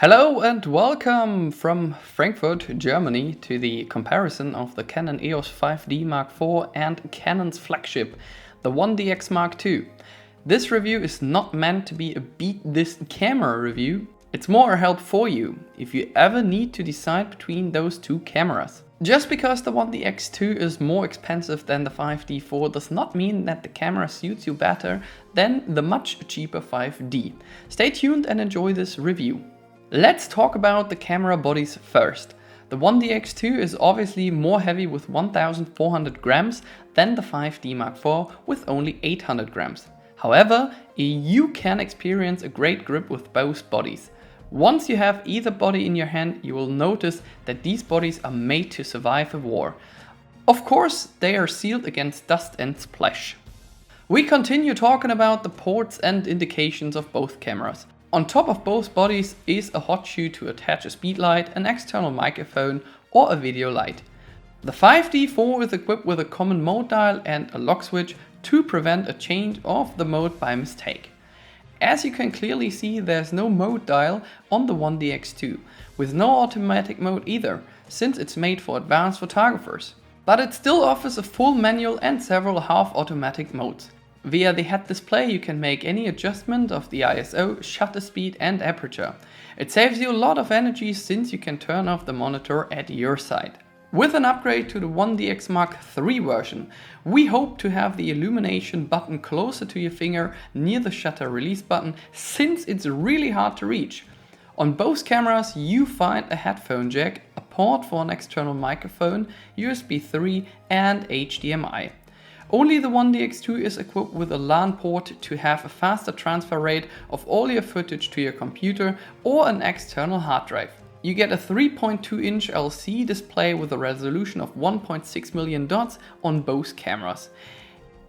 Hello and welcome from Frankfurt, Germany to the comparison of the Canon EOS 5D Mark IV and Canon's flagship, the 1DX Mark II. This review is not meant to be a beat this camera review, it's more a help for you if you ever need to decide between those two cameras. Just because the 1DX2 is more expensive than the 5D4 does not mean that the camera suits you better than the much cheaper 5D. Stay tuned and enjoy this review. Let's talk about the camera bodies first. The 1DX2 is obviously more heavy with 1400 grams than the 5D Mark IV with only 800 grams. However, you can experience a great grip with both bodies. Once you have either body in your hand, you will notice that these bodies are made to survive a war. Of course, they are sealed against dust and splash. We continue talking about the ports and indications of both cameras. On top of both bodies is a hot shoe to attach a speed light, an external microphone or a video light. The 5D4 is equipped with a common mode dial and a lock switch to prevent a change of the mode by mistake. As you can clearly see, there's no mode dial on the 1DX2, with no automatic mode either, since it's made for advanced photographers. But it still offers a full manual and several half-automatic modes. Via the head display you can make any adjustment of the ISO, shutter speed and aperture. It saves you a lot of energy since you can turn off the monitor at your side. With an upgrade to the 1DX Mark III version, we hope to have the illumination button closer to your finger near the shutter release button, since it's really hard to reach. On both cameras you find a headphone jack, a port for an external microphone, USB 3 and HDMI. Only the 1DX2 is equipped with a LAN port to have a faster transfer rate of all your footage to your computer or an external hard drive. You get a 3.2-inch LCD display with a resolution of 1.6 million dots on both cameras.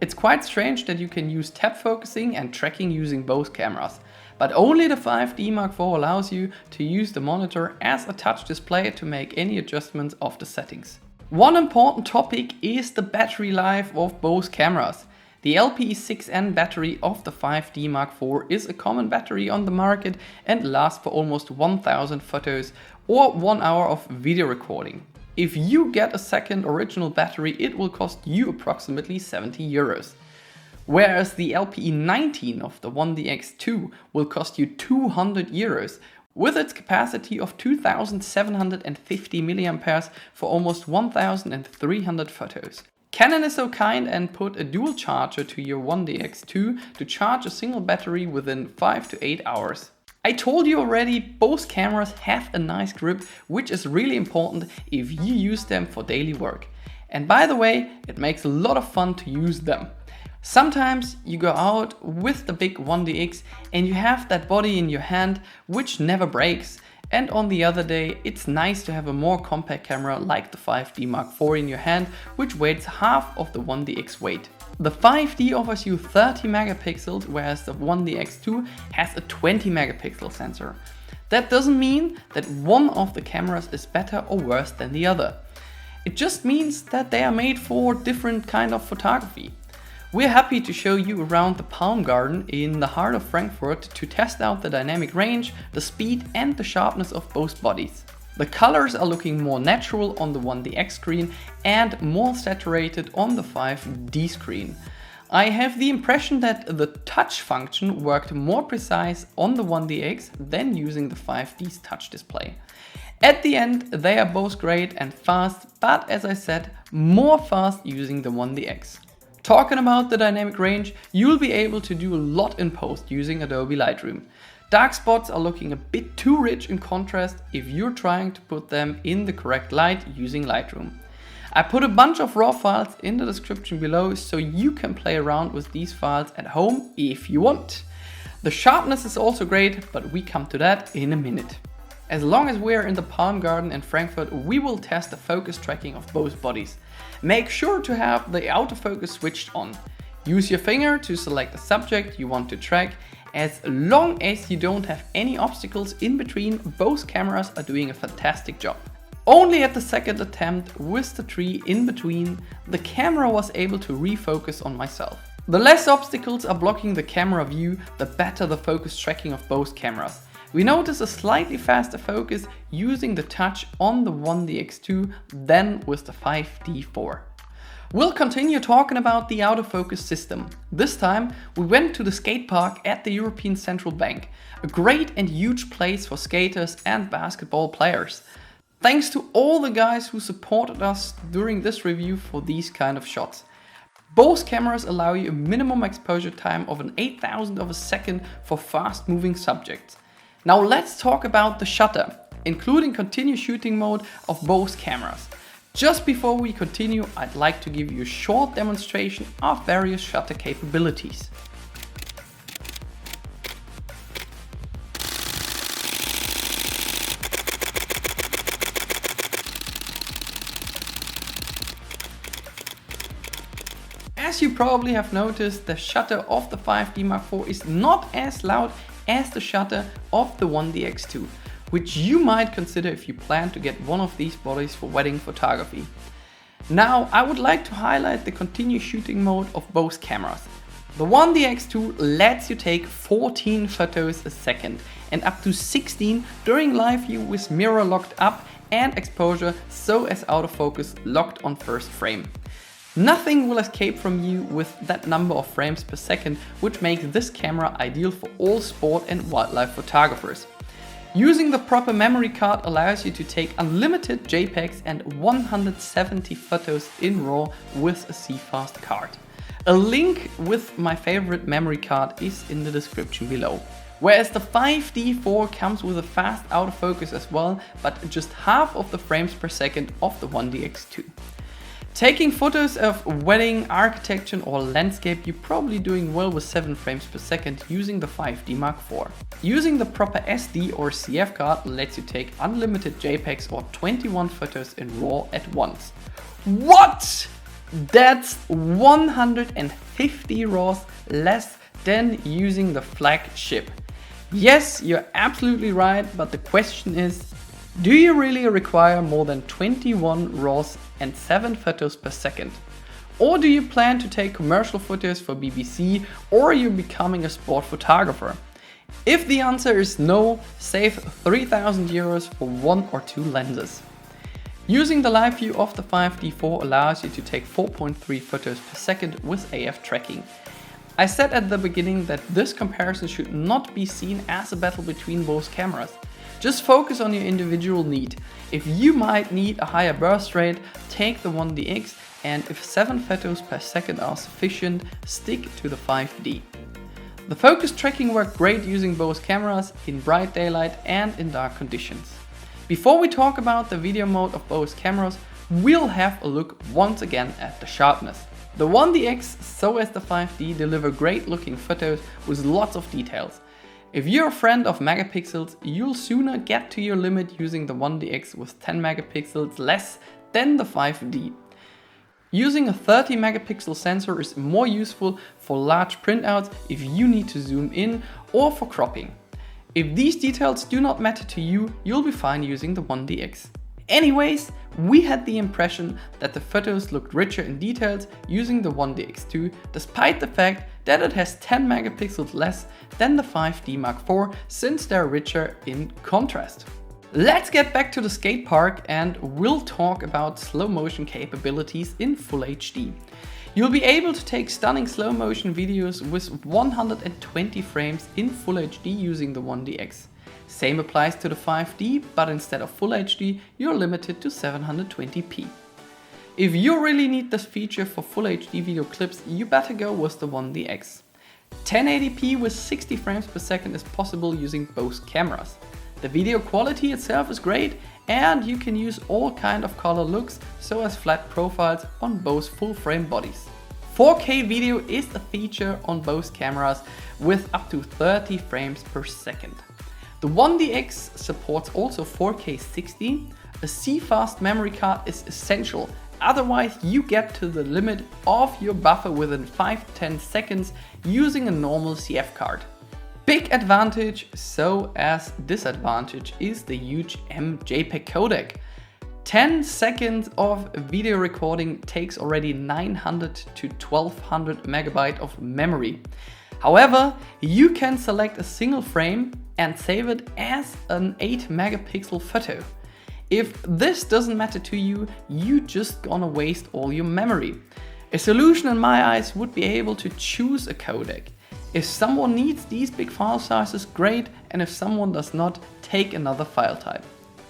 It's quite strange that you can use tap focusing and tracking using both cameras, but only the 5D Mark IV allows you to use the monitor as a touch display to make any adjustments of the settings. One important topic is the battery life of both cameras. The LPE6N battery of the 5D Mark IV is a common battery on the market and lasts for almost 1000 photos or 1 hour of video recording. If you get a second original battery, it will cost you approximately 70 euros. Whereas the LPE19 of the 1DX2 will cost you 200 euros. With its capacity of 2750 mAh for almost 1300 photos. Canon is so kind and put a dual charger to your 1DX2 to charge a single battery within 5 to 8 hours. I told you already, both cameras have a nice grip, which is really important if you use them for daily work. And by the way, it makes a lot of fun to use them. Sometimes you go out with the big 1DX and you have that body in your hand which never breaks, and on the other day it's nice to have a more compact camera like the 5D Mark IV in your hand, which weighs half of the 1DX weight. The 5D offers you 30 megapixels whereas the 1DX2 has a 20 megapixel sensor. That doesn't mean that one of the cameras is better or worse than the other. It just means that they are made for different kind of photography. We're happy to show you around the PALMENGARTEN in the heart of Frankfurt to test out the dynamic range, the speed and the sharpness of both bodies. The colors are looking more natural on the 1DX screen and more saturated on the 5D screen. I have the impression that the touch function worked more precise on the 1DX than using the 5D's touch display. At the end, they are both great and fast, but as I said, more fast using the 1DX. Talking about the dynamic range, you'll be able to do a lot in post using Adobe Lightroom. Dark spots are looking a bit too rich in contrast if you're trying to put them in the correct light using Lightroom. I put a bunch of raw files in the description below so you can play around with these files at home if you want. The sharpness is also great, but we come to that in a minute. As long as we're in the PALMENGARTEN in Frankfurt, we will test the focus tracking of both bodies. Make sure to have the autofocus switched on. Use your finger to select the subject you want to track. As long as you don't have any obstacles in between, both cameras are doing a fantastic job. Only at the second attempt with the tree in between, the camera was able to refocus on myself. The less obstacles are blocking the camera view, the better the focus tracking of both cameras. We notice a slightly faster focus using the touch on the 1DX2 than with the 5D4. We'll continue talking about the autofocus system. This time we went to the skate park at the European Central Bank, a great and huge place for skaters and basketball players. Thanks to all the guys who supported us during this review for these kind of shots. Both cameras allow you a minimum exposure time of an 8,000th of a second for fast moving subjects. Now let's talk about the shutter, including continuous shooting mode of both cameras. Just before we continue, I'd like to give you a short demonstration of various shutter capabilities. As you probably have noticed, the shutter of the 5D Mark IV is not as loud as the shutter of the 1DX2, which you might consider if you plan to get one of these bodies for wedding photography. Now, I would like to highlight the continuous shooting mode of both cameras. The 1DX2 lets you take 14 photos a second and up to 16 during live view with mirror locked up and exposure so as autofocus locked on first frame. Nothing will escape from you with that number of frames per second, which makes this camera ideal for all sport and wildlife photographers. Using the proper memory card allows you to take unlimited JPEGs and 170 photos in RAW with a CFast card. A link with my favorite memory card is in the description below. Whereas the 5D4 comes with a fast autofocus as well, but just half of the frames per second of the 1DX2. Taking photos of wedding, architecture or landscape, you're probably doing well with 7 frames per second using the 5D Mark IV. Using the proper SD or CF card lets you take unlimited JPEGs or 21 photos in RAW at once. What? That's 150 RAWs less than using the flagship. Yes, you're absolutely right, but the question is, do you really require more than 21 RAWs and 7 photos per second? Or do you plan to take commercial photos for BBC, or are you becoming a sport photographer? If the answer is no, save 3,000 euros for 1 or 2 lenses. Using the live view of the 5D4 allows you to take 4.3 photos per second with AF tracking. I said at the beginning that this comparison should not be seen as a battle between both cameras. Just focus on your individual need. If you might need a higher burst rate, take the 1DX, and if 7 photos per second are sufficient, stick to the 5D. The focus tracking worked great using both cameras in bright daylight and in dark conditions. Before we talk about the video mode of both cameras, we'll have a look once again at the sharpness. The 1DX, so as the 5D, deliver great looking photos with lots of details. If you're a friend of megapixels, you'll sooner get to your limit using the 1DX with 10 megapixels less than the 5D. Using a 30 megapixel sensor is more useful for large printouts if you need to zoom in or for cropping. If these details do not matter to you, you'll be fine using the 1DX. Anyways, we had the impression that the photos looked richer in details using the 1DX2, despite the fact that it has 10 megapixels less than the 5D Mark IV, since they're richer in contrast. Let's get back to the skate park and we'll talk about slow motion capabilities in Full HD. You'll be able to take stunning slow motion videos with 120 frames in Full HD using the 1DX. Same applies to the 5D, but instead of Full HD, you're limited to 720p. If you really need this feature for Full HD video clips, you better go with the 1DX. 1080p with 60 frames per second is possible using both cameras. The video quality itself is great, and you can use all kind of color looks, so as flat profiles on both full frame bodies. 4K video is a feature on both cameras with up to 30 frames per second. The 1DX supports also 4K 60. A CFast memory card is essential, otherwise you get to the limit of your buffer within 5-10 seconds using a normal CF card. Big advantage, so as disadvantage, is the huge MJPEG codec. 10 seconds of video recording takes already 900 to 1200 megabyte of memory. However, you can select a single frame and save it as an 8 megapixel photo. If this doesn't matter to you, you just gonna waste all your memory. A solution in my eyes would be able to choose a codec. If someone needs these big file sizes, great, and if someone does not, take another file type.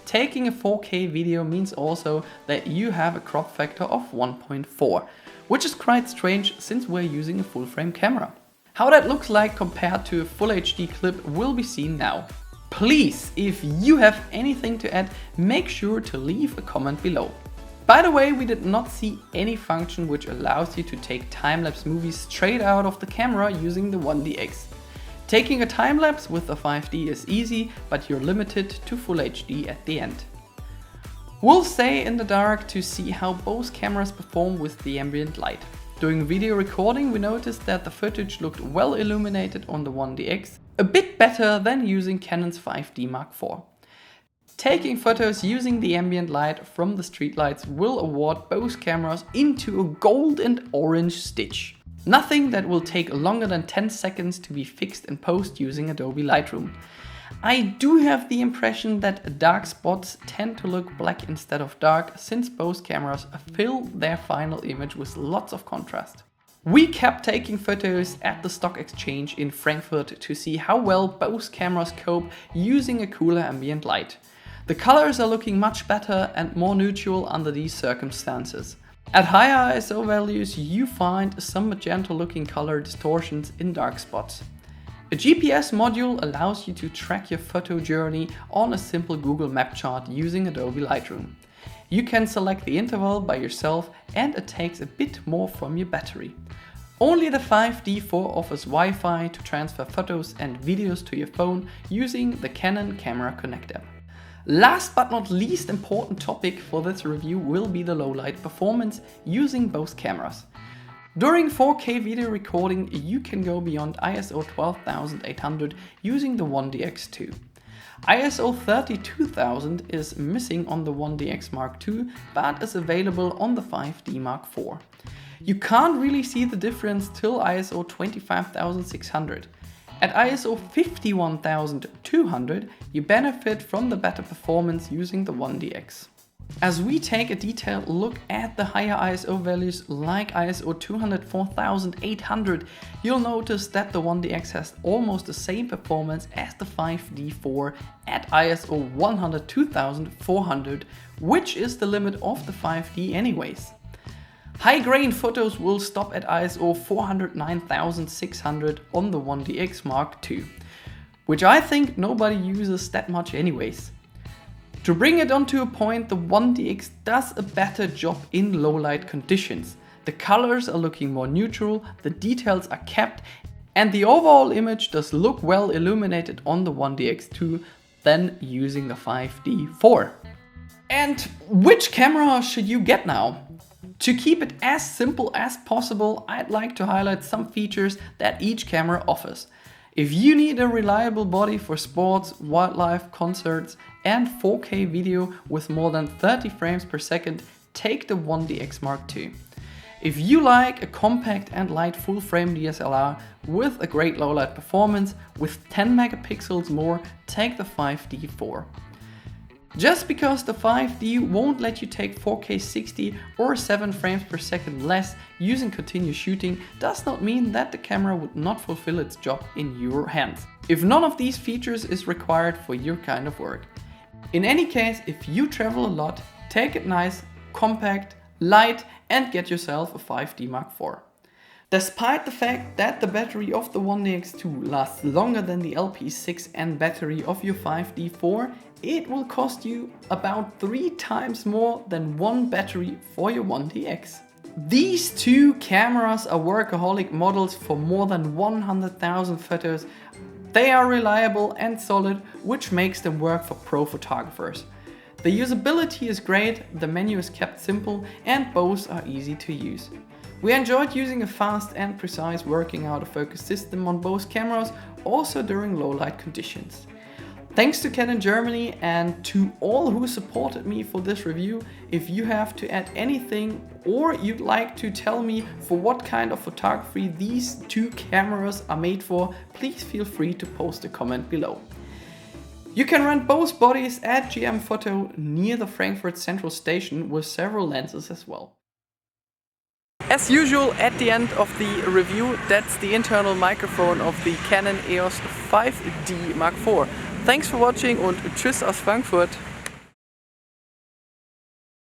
Taking a 4K video means also that you have a crop factor of 1.4, which is quite strange since we're using a full frame camera. How that looks like compared to a full HD clip will be seen now. Please, if you have anything to add, make sure to leave a comment below. By the way, we did not see any function which allows you to take time-lapse movies straight out of the camera using the 1DX. Taking a time-lapse with the 5D is easy, but you're limited to Full HD at the end. We'll stay in the dark to see how both cameras perform with the ambient light. During video recording, we noticed that the footage looked well illuminated on the 1DX, a bit better than using Canon's 5D Mark IV. Taking photos using the ambient light from the streetlights will award both cameras into a gold and orange stitch. Nothing that will take longer than 10 seconds to be fixed in post using Adobe Lightroom. I do have the impression that dark spots tend to look black instead of dark, since both cameras fill their final image with lots of contrast. We kept taking photos at the stock exchange in Frankfurt to see how well both cameras cope using a cooler ambient light. The colors are looking much better and more neutral under these circumstances. At higher ISO values, you find some magenta looking color distortions in dark spots. A GPS module allows you to track your photo journey on a simple Google Map chart using Adobe Lightroom. You can select the interval by yourself and it takes a bit more from your battery. Only the 5D4 offers Wi-Fi to transfer photos and videos to your phone using the Canon Camera Connect app. Last but not least important topic for this review will be the low light performance using both cameras. During 4K video recording, you can go beyond ISO 12800 using the 1DX2. ISO 32000 is missing on the 1DX Mark II, but is available on the 5D Mark IV. You can't really see the difference till ISO 25600. At ISO 51200, you benefit from the better performance using the 1DX. As we take a detailed look at the higher ISO values like ISO 204,800, you'll notice that the 1DX has almost the same performance as the 5D4 at ISO 102,400, which is the limit of the 5D anyways. High-grain photos will stop at ISO 409,600 on the 1DX Mark II, which I think nobody uses that much anyways. To bring it onto a point, the 1DX does a better job in low light conditions. The colors are looking more neutral, the details are kept, and the overall image does look well illuminated on the 1DX2 than using the 5D4. And which camera should you get now? To keep it as simple as possible, I'd like to highlight some features that each camera offers. If you need a reliable body for sports, wildlife, concerts, and 4K video with more than 30 frames per second, take the 1DX Mark II. If you like a compact and light full frame DSLR with a great low light performance with 10 megapixels more, take the 5D4. Just because the 5D won't let you take 4K 60 or 7 frames per second less using continuous shooting does not mean that the camera would not fulfill its job in your hands, if none of these features is required for your kind of work. In any case, if you travel a lot, take it nice, compact, light, and get yourself a 5D Mark IV. Despite the fact that the battery of the 1DX2 lasts longer than the LP6N battery of your 5D4, it will cost you about 3 times more than one battery for your 1DX. These two cameras are workaholic models for more than 100,000 photos. They are reliable and solid, which makes them work for pro photographers. The usability is great, the menu is kept simple, and both are easy to use. We enjoyed using a fast and precise working autofocus system on both cameras, also during low light conditions. Thanks to Canon Germany and to all who supported me for this review. If you have to add anything or you'd like to tell me for what kind of photography these two cameras are made for, please feel free to post a comment below. You can rent both bodies at GM-Foto near the Frankfurt Central Station with several lenses as well. As usual, at the end of the review, that's the internal microphone of the Canon EOS 5D Mark IV. Thanks for watching und tschüss aus Frankfurt!